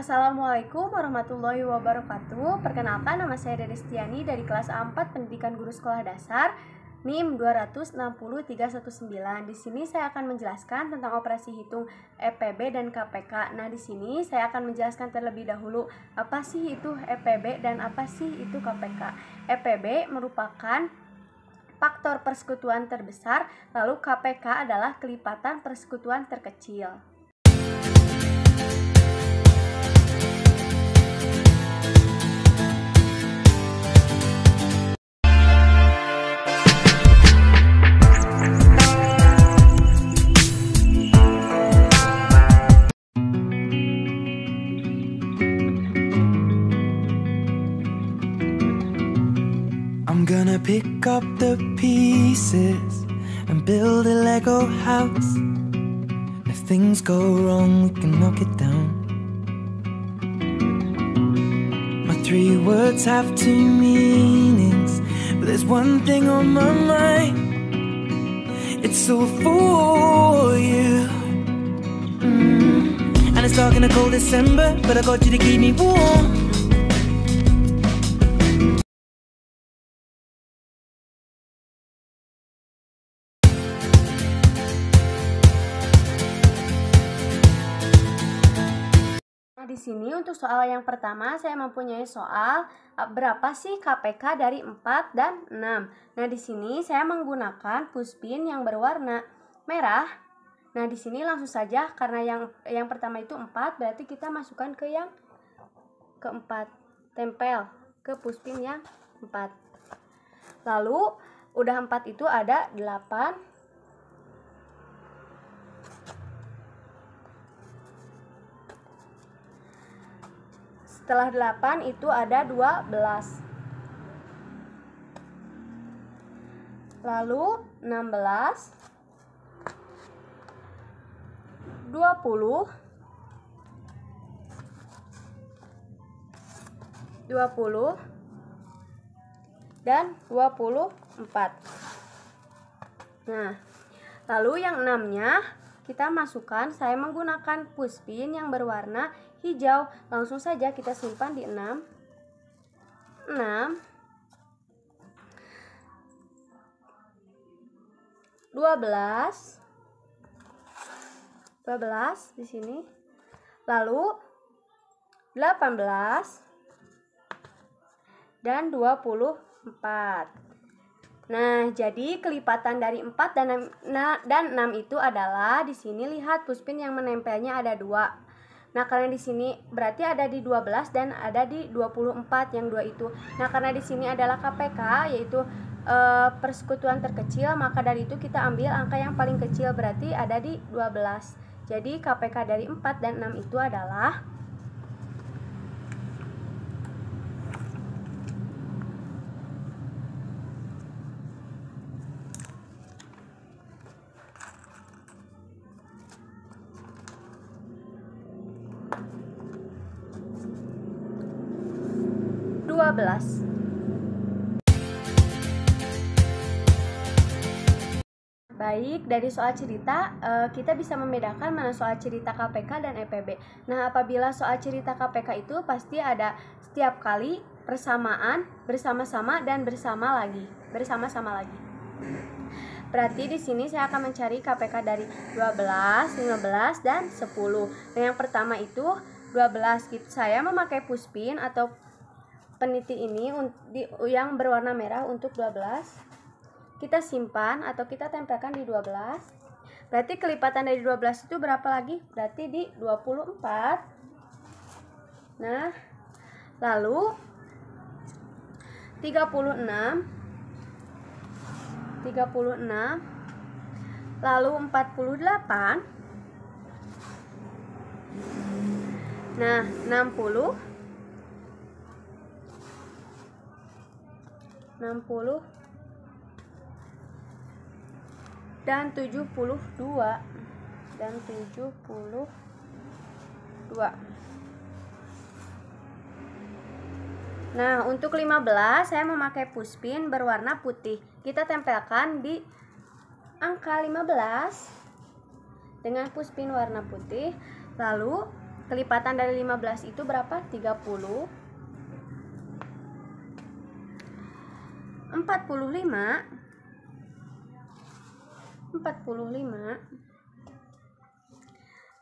Assalamualaikum warahmatullahi wabarakatuh. Perkenalkan, nama saya Dede Stiani dari kelas A4 Pendidikan Guru Sekolah Dasar NIM 2603119. Di sini saya akan menjelaskan tentang operasi hitung EPB dan KPK. Nah, di sini saya akan menjelaskan terlebih dahulu apa sih itu EPB dan apa sih itu KPK. EPB merupakan faktor persekutuan terbesar, lalu KPK adalah kelipatan persekutuan terkecil. I'm gonna pick up the pieces and build a Lego house. If things go wrong, we can knock it down. My 3 words have 2 meanings, but there's one thing on my mind. It's all for you. And it's dark in a cold December, but I got you to keep me warm. Di sini untuk soal yang pertama saya mempunyai soal berapa sih KPK dari 4 dan 6. Nah, di sini saya menggunakan puspin yang berwarna merah. Nah, di sini langsung saja karena yang pertama itu 4, berarti kita masukkan ke yang keempat. Tempel ke puspin yang 4. Lalu udah 4 itu ada 8. Setelah 8 itu ada 12. Lalu 16, 20, 20 dan 24. Nah, lalu yang 6-nya kita masukkan, saya menggunakan puspin yang berwarna hijau. Langsung saja kita simpan di 6. 6, 12 di sini. Lalu 18 dan 24. Nah, jadi kelipatan dari 4 dan 6 itu adalah di sini lihat puspin yang menempelnya ada 2. Nah, karena di sini berarti ada di 12 dan ada di 24 yang 2 itu. Nah, karena di sini adalah KPK yaitu persekutuan terkecil, maka dari itu kita ambil angka yang paling kecil berarti ada di 12. Jadi KPK dari 4 dan 6 itu adalah 12. Baik, dari soal cerita kita bisa membedakan mana soal cerita KPK dan EPB. Nah, apabila soal cerita KPK itu pasti ada setiap kali persamaan, bersama-sama dan bersama-sama lagi. Berarti di sini saya akan mencari KPK dari 12, 15 dan 10. Nah, yang pertama itu 12. Saya memakai puspin atau peniti ini yang berwarna merah untuk 12. Kita simpan atau kita tempelkan di 12. Berarti kelipatan dari 12 itu berapa lagi? Berarti di 24. Nah, lalu 36, lalu 48. Nah, 60 dan 72 Nah, untuk 15 saya memakai puspin berwarna putih. Kita tempelkan di angka 15 dengan puspin warna putih. Lalu kelipatan dari 15 itu berapa? 30. 45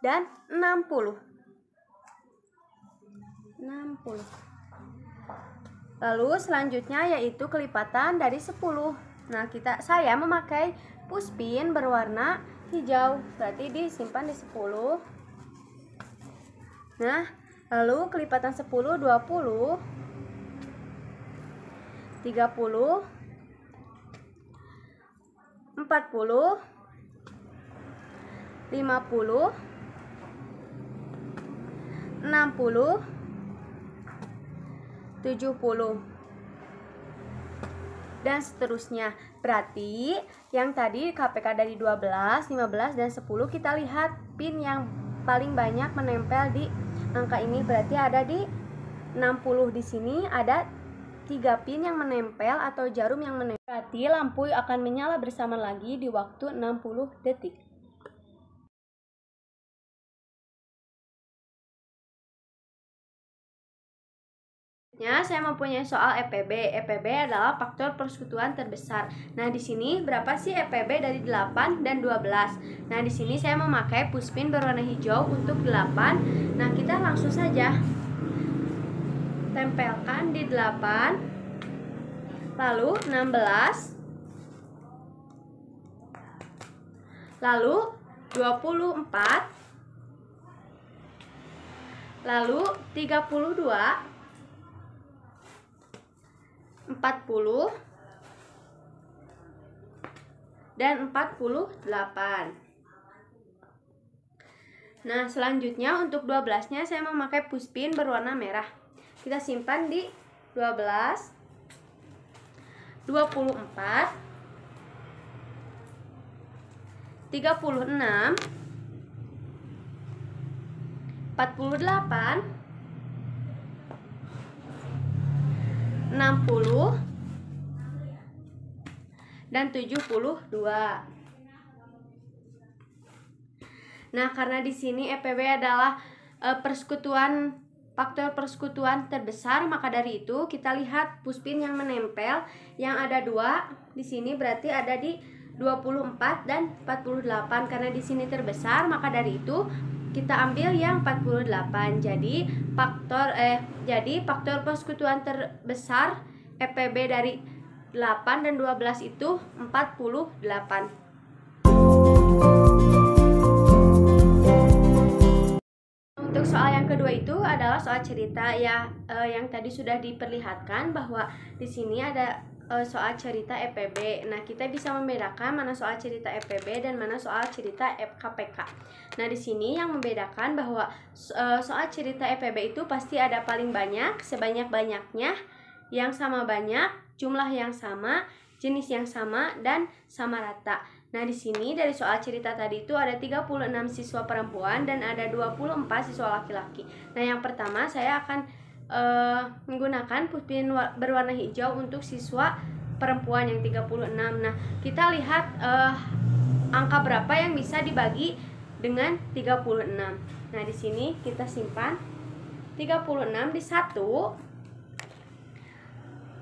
dan 60. Lalu selanjutnya yaitu kelipatan dari 10. Nah, saya memakai puspin berwarna hijau, berarti disimpan di 10. Nah, lalu kelipatan 10, 20, 30, 40, 50, 60, 70, dan seterusnya. Berarti yang tadi KPK dari 12, 15, dan 10 kita lihat pin yang paling banyak menempel di angka ini, berarti ada di 60. Di sini ada 3 pin yang menempel atau jarum yang menempel. Berarti lampu akan menyala bersama lagi di waktu 60 detik. Saya mempunyai soal EPB. EPB adalah faktor persekutuan terbesar. Nah, di sini berapa sih EPB dari 8 dan 12? Nah, di sini saya memakai puspin berwarna hijau untuk 8. Nah, kita langsung saja tempelkan di 8. Lalu 16. Lalu 24. Lalu 32. 40 dan 48. Nah, selanjutnya untuk 12-nya saya memakai puspin berwarna merah. Kita simpan di 12, 24, 36, 48, 60 dan 72. Nah, karena di sini EPB adalah faktor persekutuan terbesar, maka dari itu kita lihat puspin yang menempel yang ada 2 di sini berarti ada di 24 dan 48. Karena di sini terbesar, maka dari itu kita ambil yang 48. Jadi faktor persekutuan terbesar EPB dari 8 dan 12 itu 48. Untuk soal yang kedua itu adalah soal cerita yang tadi sudah diperlihatkan bahwa di sini ada soal cerita EPB. Nah, kita bisa membedakan mana soal cerita EPB dan mana soal cerita KPK. Nah, di sini yang membedakan bahwa soal cerita EPB itu pasti ada paling banyak, sebanyak-banyaknya, yang sama banyak, jumlah yang sama, jenis yang sama, dan sama rata. Nah, di sini dari soal cerita tadi itu ada 36 siswa perempuan dan ada 24 siswa laki-laki. Nah, yang pertama saya akan menggunakan puspin berwarna hijau untuk siswa perempuan yang 36. Nah, kita lihat angka berapa yang bisa dibagi dengan 36. Nah, di sini kita simpan 36 di 1,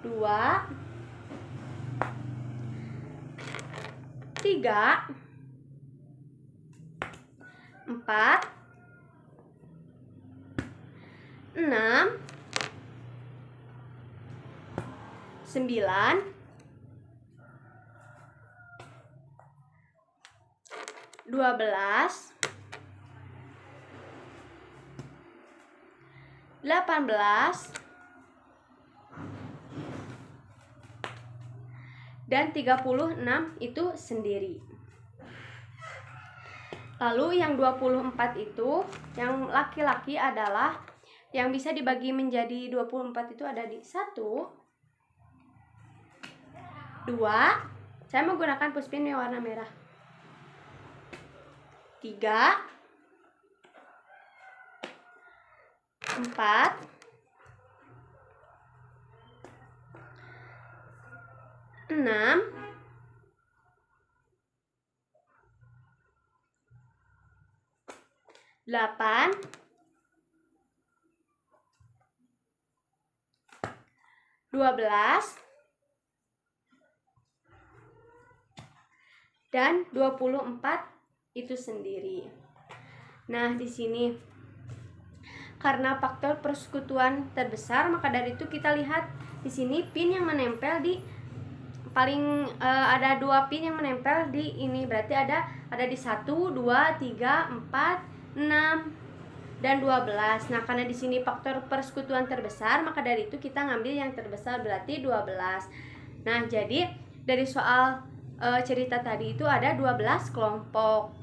2, 3, 4, 6, 9, 12, 18, dan 36 itu sendiri. Lalu yang 24 itu, yang laki-laki adalah yang bisa dibagi menjadi 24 itu ada di 1, 2, saya menggunakan puspin yang warna merah, 3, 4, 6, 8, 12 dan 24 itu sendiri. Nah, di sini karena faktor persekutuan terbesar, maka dari itu kita lihat di sini pin yang menempel di ada 2 pin yang menempel di ini, berarti ada di 1, 2, 3, 4, 6 dan 12. Nah, karena di sini faktor persekutuan terbesar, maka dari itu kita ngambil yang terbesar, berarti 12. Nah, jadi dari soal cerita tadi itu ada 12 kelompok.